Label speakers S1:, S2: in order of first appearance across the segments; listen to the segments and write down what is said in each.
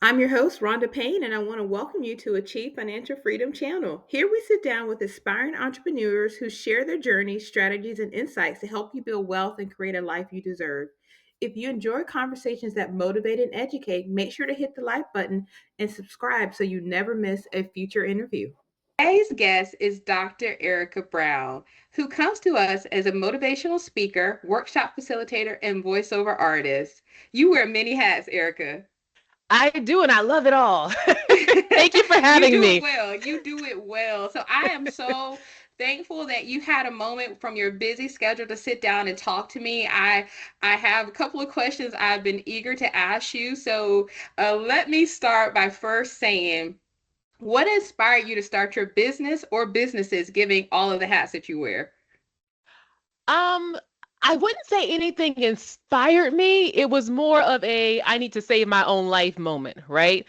S1: I'm your host, Rhonda Payne, and I want to welcome you to Achieve Financial Freedom channel. Here we sit down with aspiring entrepreneurs who share their journeys, strategies, and insights to help you build wealth and create a life you deserve. If you enjoy conversations that motivate and educate, make sure to hit the like button and subscribe so you never miss a future interview.
S2: Today's guest is Dr. Erika Brown, who comes to us as a motivational speaker, workshop facilitator, and voiceover artist. You wear many hats, Erika.
S3: I do, and I love it all. Thank you for
S2: You
S3: having
S2: do it
S3: me.
S2: well. You do it well. So I am so thankful that you had a moment from your busy schedule to sit down and talk to me. I have a couple of questions I've been eager to ask you. So let me start by first saying, what inspired you to start your business or businesses, giving all of the hats that you wear?
S3: Um, I wouldn't say anything inspired me. It was more of a I need to save my own life moment, right?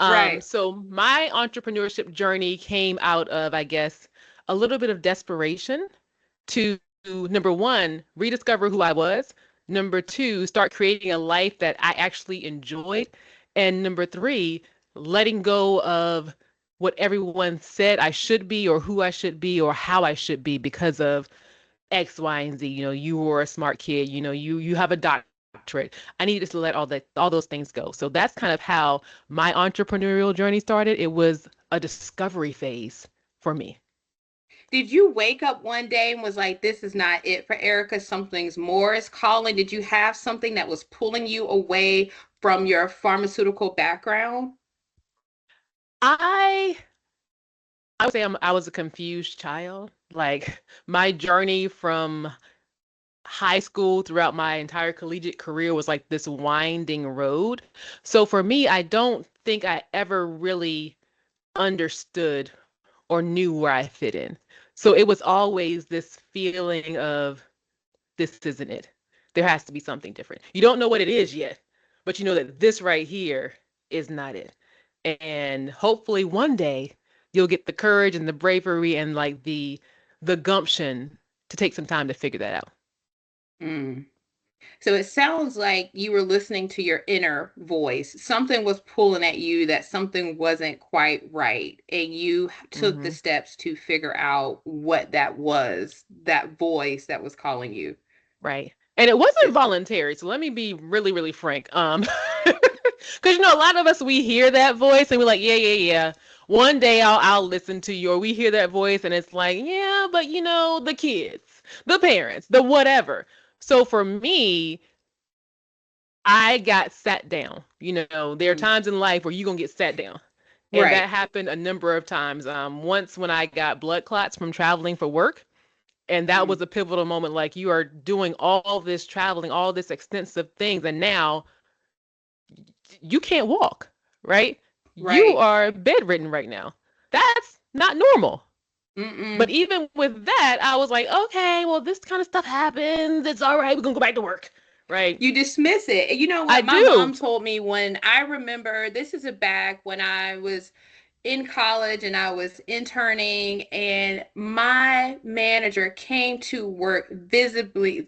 S2: Right.
S3: So my entrepreneurship journey came out of, I guess, a little bit of desperation to number one, rediscover who I was. Number two, start creating a life that I actually enjoyed. And number three, letting go of what everyone said I should be or who I should be or how I should be because of X, Y, and Z. You were a smart kid, you have a doctorate. I needed to let all those things go. So that's kind of how my entrepreneurial journey started. It was a discovery phase for me.
S2: Did you wake up one day and was like, this is not it for Erika? Something's more is calling. Did you have something that was pulling you away from your pharmaceutical background?
S3: I I would say I was a confused child. Like my journey from high school throughout my entire collegiate career was like this winding road. So for me, I don't think I ever really understood or knew where I fit in. So it was always this feeling of this isn't it. There has to be something different. You don't know what it is yet, but you know that this right here is not it. And hopefully one day you'll get the courage and the bravery and like the gumption to take some time to figure that out.
S2: Mm. So it sounds like you were listening to your inner voice. Something was pulling at you that something wasn't quite right. And you took the
S3: Hmm.
S2: steps to figure out what that was, that voice that was calling you.
S3: Right. And it wasn't voluntary. So let me be really, really frank. Because a lot of us we hear that voice and we're like, yeah, yeah, yeah. One day I'll listen to you, or we hear that voice and it's like, yeah, but the kids, the parents, the whatever. So for me, I got sat down. There are
S2: Mm.
S3: times in life where you're gonna get sat down. And
S2: Right.
S3: that happened a number of times. Once when I got blood clots from traveling for work, and that
S2: Mm.
S3: was a pivotal moment. Like you are doing all this traveling, all this extensive things, and now you can't walk, right? You
S2: Right.
S3: are bedridden right now. That's not normal. But
S2: Mm-mm.
S3: even with that, I was like, okay, well, this kind of stuff happens. It's all right. We're gonna go back to work, right?
S2: You dismiss it. You know
S3: I
S2: what my
S3: do.
S2: mom told me when I remember this is a back when I was in college and I was interning, and my manager came to work visibly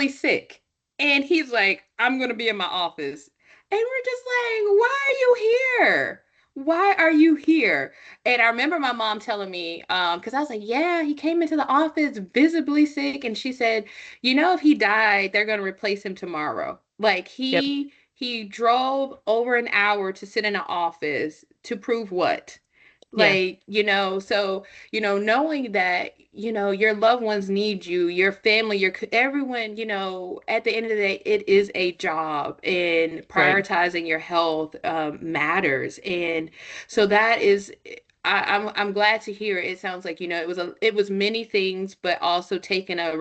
S2: sick. And he's like, I'm going to be in my office. And we're just like, why are you here? Why are you here? And I remember my mom telling me, because I was like, yeah, he came into the office visibly sick. And she said, if he died, they're going to replace him tomorrow. Like
S3: Yep.
S2: he drove over an hour to sit in an office to prove what?
S3: Yeah.
S2: So knowing that, your loved ones need you, your family, everyone, at the end of the day, it is a job, and
S3: Right.
S2: prioritizing your health matters. And so that is, I'm glad to hear it. It sounds like, it was many things, but also taking a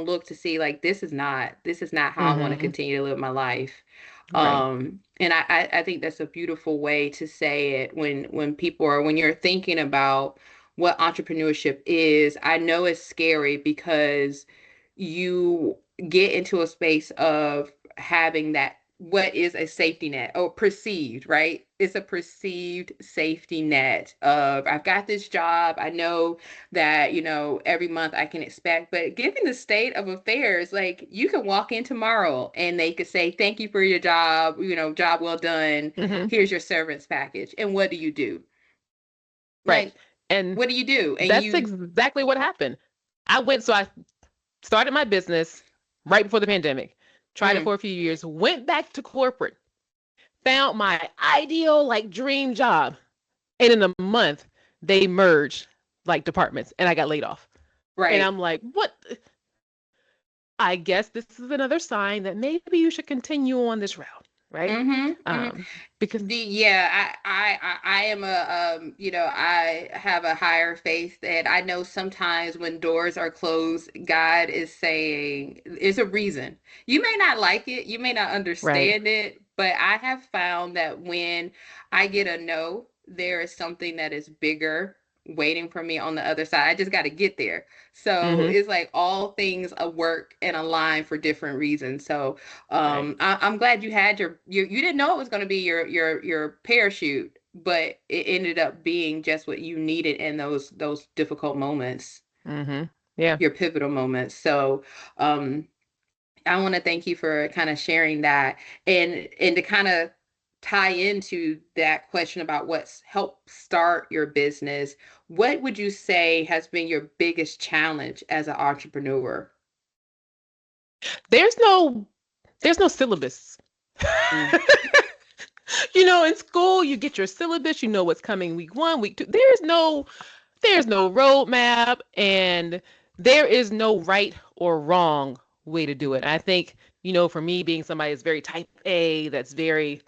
S2: look to see like this is not how I want to
S3: Hmm.
S2: continue to live my life.
S3: Right.
S2: And I think that's a beautiful way to say it when you're thinking about what entrepreneurship is. I know it's scary because you get into a space of having what is a safety net, or perceived, right? It's a perceived safety net of, I've got this job, I know that, every month I can expect. But given the state of affairs, like, you can walk in tomorrow and they could say, thank you for your job, job well done,
S3: Hmm.
S2: here's your severance package. And what do you do?
S3: Right.
S2: Like,
S3: And
S2: what do you do? And
S3: that's
S2: you,
S3: exactly what happened. I started my business right before the pandemic, tried it
S2: mm,
S3: for a few years, went back to corporate, found my ideal, like, dream job. And in a month, they merged like departments and I got laid off. And
S2: right.
S3: I'm like, what? I guess this is another sign that maybe you should continue on this route, right?
S2: Mm-hmm. Mm-hmm.
S3: Because
S2: Yeah, I am I have a higher faith that I know sometimes when doors are closed, God is saying it's a reason. You may not like it, you may not
S3: right.
S2: understand it, but I have found that when I get a no, there is something that is bigger waiting for me on the other side. I just got to get there. So
S3: Hmm.
S2: it's like all things work and align for different reasons. So
S3: Right.
S2: I'm glad you had you didn't know it was going to be your parachute, but it ended up being just what you needed in those difficult moments,
S3: Hmm. Yeah.
S2: your pivotal moments. So um I want to thank you for kind of sharing that, and to kind of tie into that question about what's helped start your business. What would you say has been your biggest challenge as an entrepreneur?
S3: There's no there's no syllabus.
S2: Mm,
S3: In school you get your syllabus, you know what's coming week 1, week 2. There's no roadmap, and there is no right or wrong way to do it. I think, for me, being somebody that's very type A, that's very,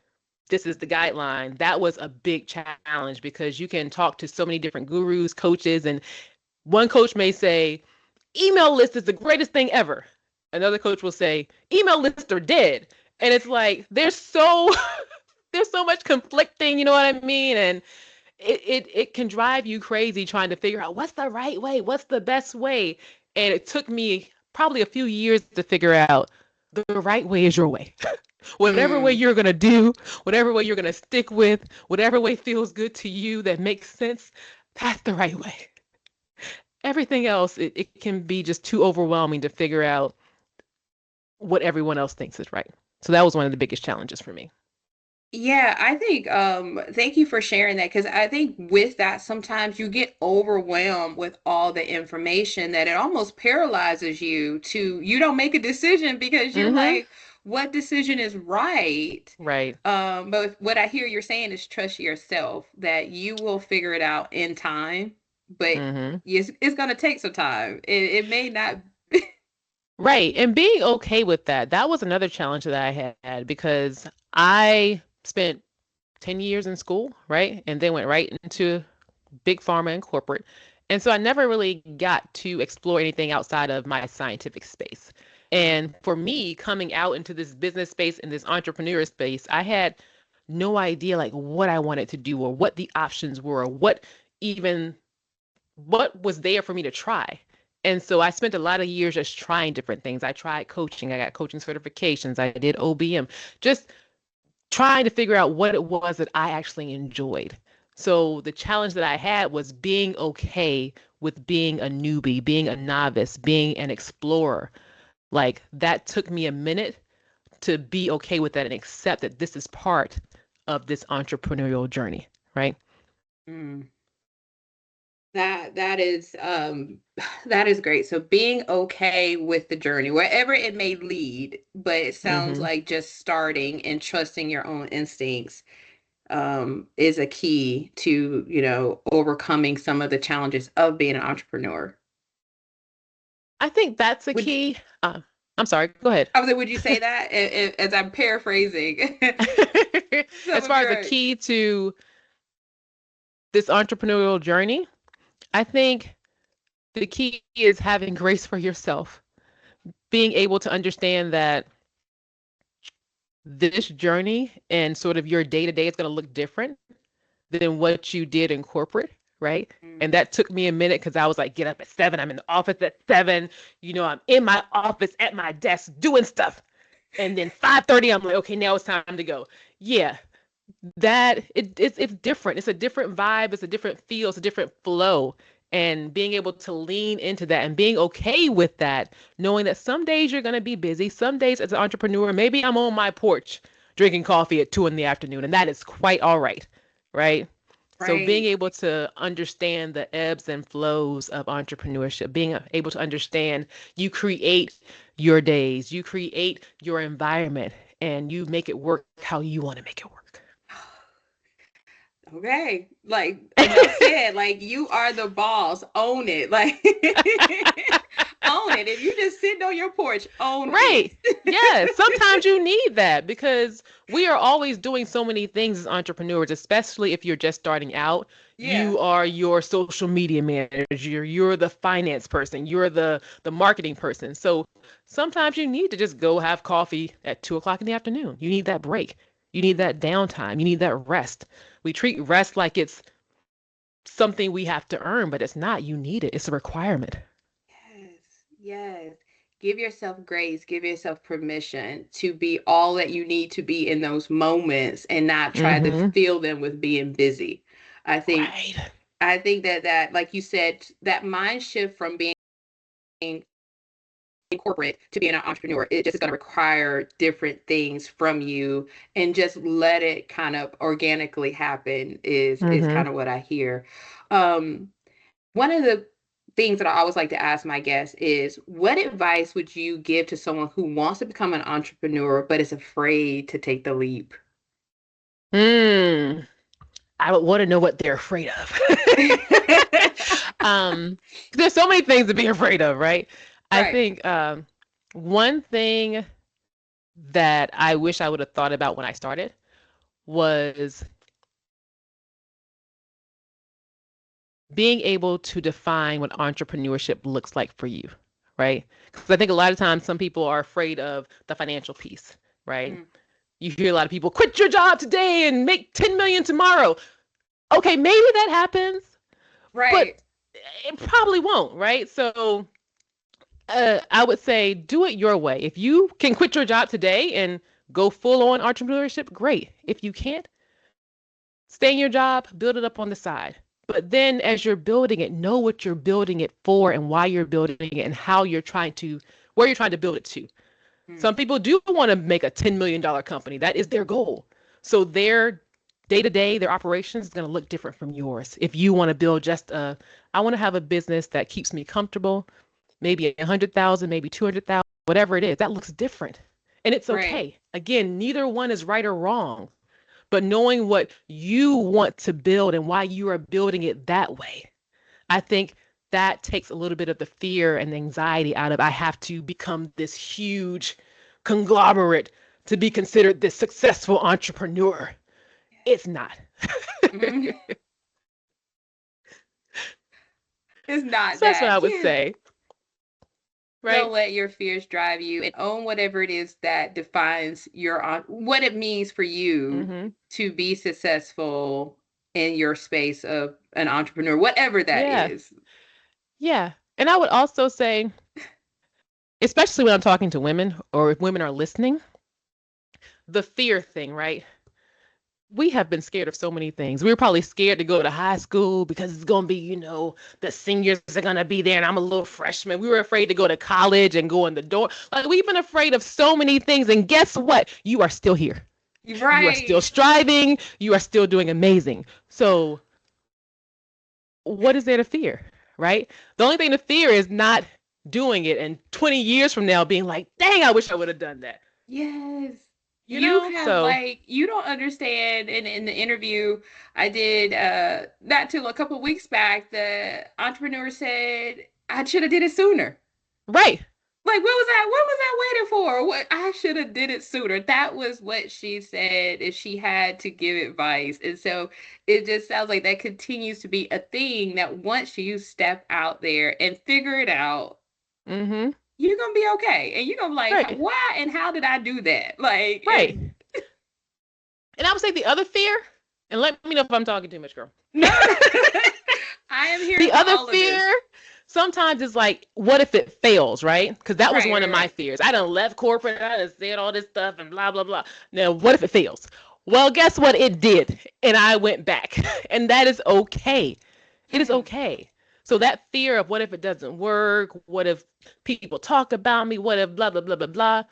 S3: this is the guideline, that was a big challenge because you can talk to so many different gurus, coaches, and one coach may say, email list is the greatest thing ever. Another coach will say, email lists are dead. And it's like, there's so much conflicting, you know what I mean? And it can drive you crazy trying to figure out what's the right way, what's the best way. And it took me probably a few years to figure out the right way is your way. Whatever way
S2: mm.
S3: you're going to do, whatever way you're going to stick with, whatever way feels good to you that makes sense, that's the right way. Everything else, it can be just too overwhelming to figure out what everyone else thinks is right. So that was one of the biggest challenges for me.
S2: Yeah, I think thank you for sharing that, because I think with that sometimes you get overwhelmed with all the information that it almost paralyzes you to, you don't make a decision because you're
S3: Mm-hmm.
S2: like, what decision is right?
S3: Right.
S2: But what I hear you're saying is trust yourself, that you will figure it out in time, but
S3: Mm-hmm.
S2: it's gonna take some time. It may not.
S3: Right. And being okay with that, that was another challenge that I had because I spent 10 years in school, right? And then went right into big pharma and corporate. And so I never really got to explore anything outside of my scientific space. And for me, coming out into this business space and this entrepreneur space, I had no idea like what I wanted to do or what the options were or even what was there for me to try. And so I spent a lot of years just trying different things. I tried coaching. I got coaching certifications. I did OBM, just trying to figure out what it was that I actually enjoyed. So the challenge that I had was being okay with being a newbie, being a novice, being an explorer. Like that took me a minute to be okay with that and accept that this is part of this entrepreneurial journey, right?
S2: Mm. That is that is great. So being okay with the journey, wherever it may lead, but it sounds
S3: Mm-hmm.
S2: like just starting and trusting your own instincts is a key to, overcoming some of the challenges of being an entrepreneur.
S3: I think that's a
S2: Would you,
S3: key. I'm sorry, go ahead.
S2: I was like, would you say that, as I'm paraphrasing some
S3: As
S2: of
S3: far as a
S2: your,
S3: key to this entrepreneurial journey, I think the key is having grace for yourself, being able to understand that this journey and sort of your day to day is going to look different than what you did in corporate, right?
S2: mm,
S3: And that took me a minute because I was like, get up at 7. I'm in the office at 7. I'm in my office at my desk doing stuff. And then 5:30, I'm like, okay, now it's time to go. Yeah, it's different. It's a different vibe. It's a different feel. It's a different flow. And being able to lean into that and being okay with that, knowing that some days you're going to be busy. Some days as an entrepreneur, maybe I'm on my porch drinking coffee at 2 in the afternoon, and that is quite all right. Right. So being
S2: Right.
S3: able to understand the ebbs and flows of entrepreneurship, being able to understand you create your days, you create your environment, and you make it work how you want to make it work.
S2: Okay. Like enough said. Like you are the boss. Own it. Like own it. If you just sitting on your porch, own
S3: Right.
S2: it.
S3: Yeah. Sometimes you need that because we are always doing so many things as entrepreneurs, especially if you're just starting out.
S2: Yeah.
S3: You are your social media manager, you're the finance person, you're the marketing person. So sometimes you need to just go have coffee at 2 o'clock in the afternoon. You need that break. You need that downtime. You need that rest. We treat rest like it's something we have to earn, but it's not. You need it. It's a requirement.
S2: Yes, yes. Give yourself grace, give yourself permission to be all that you need to be in those moments and not try to
S3: Mm-hmm.
S2: fill them with being busy. I think
S3: Right.
S2: I think that like you said, that mind shift from being in corporate to being an entrepreneur, it just is going to require different things from you, and just let it kind of organically happen is
S3: Mm-hmm.
S2: kind of what I hear. Um One of the things that I always like to ask my guests is, what advice would you give to someone who wants to become an entrepreneur but is afraid to take the leap?
S3: Hmm. I would want to know what they're afraid of. um, there's so many things to be afraid of, right? I
S2: Right.
S3: think one thing that I wish I would have thought about when I started was being able to define what entrepreneurship looks like for you, right? Because I think a lot of times some people are afraid of the financial piece, right?
S2: Mm,
S3: You hear a lot of people quit your job today and make 10 million tomorrow. Okay, maybe that happens, but
S2: right.
S3: it probably won't, right? So I would say do it your way. If you can quit your job today and go full on entrepreneurship, great. If you can't, stay in your job, build it up on the side. But then as you're building it, know what you're building it for and why you're building it and how you're trying to, where you're trying to build it to.
S2: Mm,
S3: Some people do want to make a $10 million company. That is their goal. So their day to day, their operations is going to look different from yours. If you want to build just a, I want to have a business that keeps me comfortable, maybe 100,000, maybe 200,000, whatever it is, that looks different. And it's
S2: right.
S3: okay. Again, neither one is right or wrong, but knowing what you want to build and why you are building it that way, I think that takes a little bit of the fear and the anxiety out of I have to become this huge conglomerate to be considered this successful entrepreneur. It's not.
S2: Mm, it's not
S3: So that's what
S2: that.
S3: I would
S2: Yeah.
S3: say,
S2: Don't
S3: right?
S2: let your fears drive you, and own whatever it is that defines what it means for you
S3: Mm-hmm.
S2: to be successful in your space of an entrepreneur, whatever that
S3: Yeah.
S2: is.
S3: Yeah. And I would also say, especially when I'm talking to women or if women are listening, the fear thing, right? We have been scared of so many things. We were probably scared to go to high school because it's going to be, the seniors are going to be there and I'm a little freshman. We were afraid to go to college and go in the door. Like we've been afraid of so many things. And guess what? You are still here. You are still
S2: Right.
S3: striving. You are still doing amazing. So what is there to fear, right? The only thing to fear is not doing it and 20 years from now being like, dang, I wish I would have done that.
S2: Yes.
S3: You
S2: You
S3: know?
S2: have
S3: So,
S2: like you don't understand in the interview I did not too a couple of weeks back, the entrepreneur said I should have did it sooner.
S3: right.
S2: Like what was I waiting for? What I should have did it sooner. That was what she said if she had to give advice. And so it just sounds like that continues to be a thing, that once you step out there and figure it out,
S3: Mm-hmm.
S2: you're gonna be okay. And you're gonna be like,
S3: Right.
S2: why and how did I do that? Like,
S3: Right.
S2: and
S3: And I would say the other fear, and let me know if I'm talking too much, girl.
S2: no, I am here
S3: The
S2: for
S3: other
S2: all of
S3: fear
S2: this.
S3: sometimes it's like, what if it fails, right? Because that was
S2: Right,
S3: one of
S2: right,
S3: my
S2: right.
S3: fears. I done left corporate, I done said all this stuff and blah, blah, blah. Now, what if it fails? Well, guess what? It did. And I went back. And that is okay. It is
S2: Yeah.
S3: okay. So that fear of what if it doesn't work? What if people talk about me? What if blah, blah, blah, blah, blah?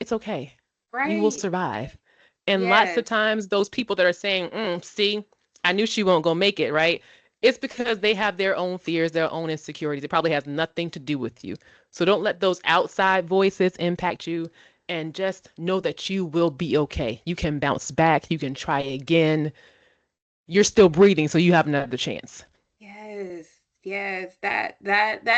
S3: It's okay. You will
S2: Right.
S3: survive. And lots of
S2: Yes.
S3: times, those people that are saying, see, I knew she won't go make it, right? It's because they have their own fears, their own insecurities. It probably has nothing to do with you. So don't let those outside voices impact you, and just know that you will be okay. You can bounce back, you can try again. You're still breathing, so you have another chance.
S2: Yes, yes, that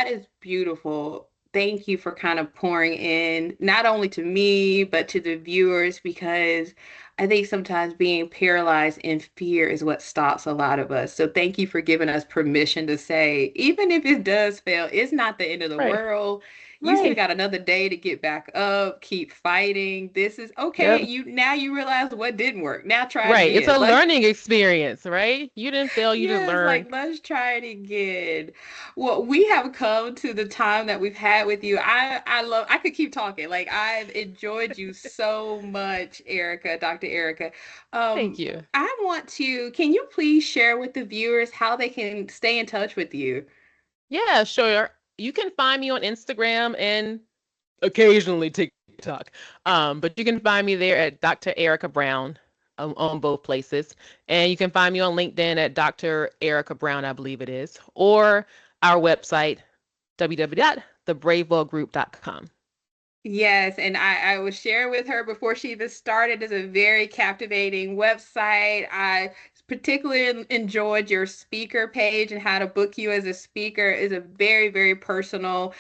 S2: is beautiful. Thank you for kind of pouring in not only to me but to the viewers, because I think sometimes being paralyzed in fear is what stops a lot of us. So thank you for giving us permission to say, even if it does fail, it's not the end of the
S3: Right.
S2: world. You still
S3: Right.
S2: got another day to get back up, keep fighting. This is okay.
S3: Yep.
S2: You realize what didn't work. Now try it
S3: Right. It's
S2: again.
S3: a
S2: Let's
S3: learning experience, right? You didn't fail, you didn't
S2: Yes,
S3: learn.
S2: like let's try it again. Well, we have come to the time that we've had with you. I could keep talking. Like I've enjoyed you so much, Erica, Dr. Erica.
S3: Thank
S2: Um,
S3: you.
S2: can you please share with the viewers how they can stay in touch with you?
S3: Yeah, sure. You can find me on Instagram and occasionally TikTok. But you can find me there at Dr. Erika Brown on both places. And you can find me on LinkedIn at Dr. Erika Brown, I believe it is, or our website, www.thebravewellgroup.com.
S2: Yes, and I was sharing with her before she even started. It's a very captivating website. I particularly enjoyed your speaker page, and how to book you as a speaker is a very, very personal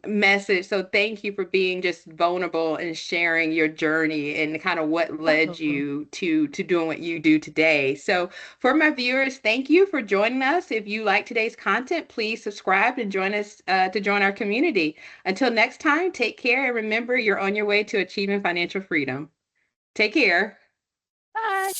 S2: message. So thank you for being just vulnerable and sharing your journey and kind of what led
S3: Oh,
S2: you to doing what you do today. So for my viewers, thank you for joining us. If you like today's content, please subscribe and join us to join our community. Until next time, take care and remember you're on your way to achieving financial freedom. Take care.
S3: bye.